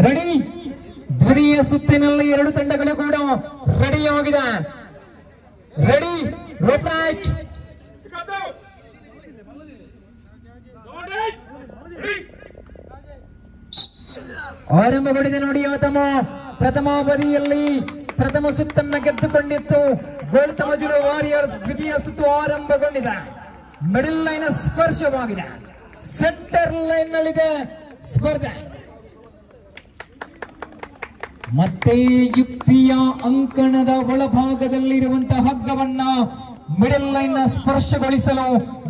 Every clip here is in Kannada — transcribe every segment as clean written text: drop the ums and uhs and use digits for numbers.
ರೆಡಿ. ಧ್ವನಿಯ ಸುತ್ತಿನಲ್ಲಿ ಎರಡು ತಂಡಗಳು ಕೂಡ ರೆಡಿಯಾಗಿದೆ. Ready, rope right. ಆರಂಭಗೊಂಡಿದೆ ನೋಡಿ. ತಮ್ಮ ಪ್ರಥಮ ಅವಧಿಯಲ್ಲಿ ಪ್ರಥಮ ಸುತ್ತನ್ನ ಗೆದ್ದುಕೊಂಡಿತ್ತು ಗೋಲ್ತಮಜುಲು ವಾರಿಯರ್ಸ್. ದ್ವಿತೀಯ ಸುತ್ತು ಆರಂಭಗೊಂಡಿದೆ. ಮಿಡಲ್ ಲೈನ್ ಸ್ಪರ್ಶವಾಗಿದೆ. ಸೆಂಟರ್ ಲೈನ್ ನಲ್ಲಿದೆ ಸ್ಪರ್ಧೆ. ಮತ್ತೆ ಯುಕ್ತಿಯ ಅಂಕಣದ ಒಳಭಾಗದಲ್ಲಿರುವಂತಹ ಹಗ್ಗವನ್ನ ಮಿಡಲ್ ಲೈನ್ ನ ಸ್ಪರ್ಶಗೊಳಿಸಲು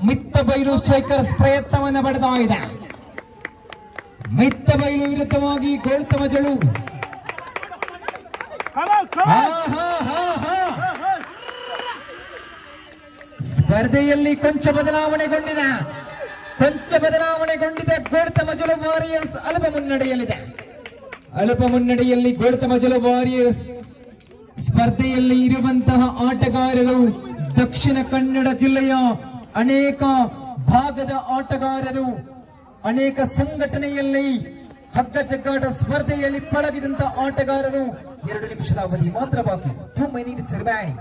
ಮಿತ್ತಬೈಲು ಸ್ಟ್ರೈಕರ್ಸ್ ಪ್ರಯತ್ನವನ್ನು ಪಡ್ತಾ ಇದೆ. ಮಿತ್ತಬೈಲು ವಿರುದ್ಧವಾಗಿ ಗೋಲ್ತಮಜುಲು. ಸ್ಪರ್ಧೆಯಲ್ಲಿ ಕೊಂಚ ಬದಲಾವಣೆಗೊಂಡಿದೆ. ಗೋಲ್ತಮಜುಲು ವಾರಿಯರ್ಸ್ ಅಲ್ಪ ಮುನ್ನಡೆಯಲ್ಲಿ ಗೋಲ್ತಮಜುಲು ವಾರಿಯರ್ಸ್. ಸ್ಪರ್ಧೆಯಲ್ಲಿ ಇರುವಂತಹ ಆಟಗಾರರು ದಕ್ಷಿಣ ಕನ್ನಡ ಜಿಲ್ಲೆಯ ಅನೇಕ ಭಾಗದ ಆಟಗಾರರು, ಅನೇಕ ಸಂಘಟನೆಯಲ್ಲಿ ಹಗ್ಗ ಜಗ್ಗಾಟ ಸ್ಪರ್ಧೆಯಲ್ಲಿ ಪಳಗಿದಂತಹ ಆಟಗಾರರು. 2 ನಿಮಿಷದ ಅವಧಿ ಮಾತ್ರ ಬಾಕಿ. 2 minutes remaining.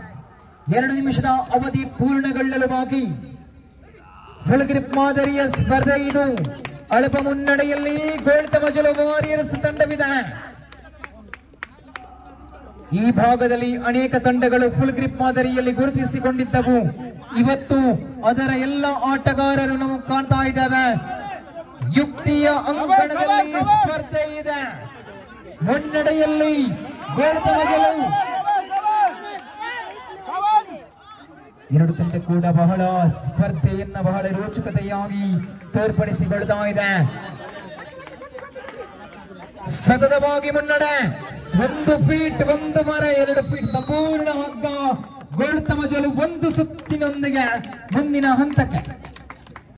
2 ನಿಮಿಷದ ಅವಧಿ ಪೂರ್ಣಗೊಳ್ಳಲು ಬಾಕಿ. ಫುಲ್ ಗ್ರಿಪ್ ಮಾದರಿಯ ಸ್ಪರ್ಧೆ ಇದು. ಅಲ್ಪ ಮುನ್ನಡೆಯಲ್ಲಿ ಗೋಲ್ತಮಜುಲು ವಾರಿಯರ್ಸ್ ತಂಡವಿದೆ. ಈ ಭಾಗದಲ್ಲಿ ಅನೇಕ ತಂಡಗಳು ಫುಲ್ ಗ್ರಿಪ್ ಮಾದರಿಯಲ್ಲಿ ಗುರುತಿಸಿಕೊಂಡಿದ್ದವು. ಇವತ್ತು ಅದರ ಎಲ್ಲ ಆಟಗಾರರು ನಾವು ಕಾಣ್ತಾ ಇದ್ದೇವೆ. ಯುಕ್ತಿಯ ಅಂಕಣದಲ್ಲಿ ಸ್ಪರ್ಧೆ ಇದೆ. ಮುನ್ನಡೆಯಲ್ಲಿ ಗೋಲ್ತಮಜುಲು. ಎರಡು ತಂಡ ಕೂಡ ಬಹಳ ಸ್ಪರ್ಧೆಯನ್ನ ಬಹಳ ರೋಚಕತೆಯಾಗಿ ತೋರ್ಪಡಿಸಿಕೊಳ್ತಾ ಇದೆ. ಸತತವಾಗಿ ಮುನ್ನಡೆ. 1 ಫೀಟ್ 1 ಮರ 2 ಫೀಟ್ ಸಂಪೂರ್ಣ ಹಗ್ಗ. ಗೋಲ್ತಮಜುಲು 1 ಸುತ್ತಿನೊಂದಿಗೆ ಮುಂದಿನ ಹಂತಕ್ಕೆ.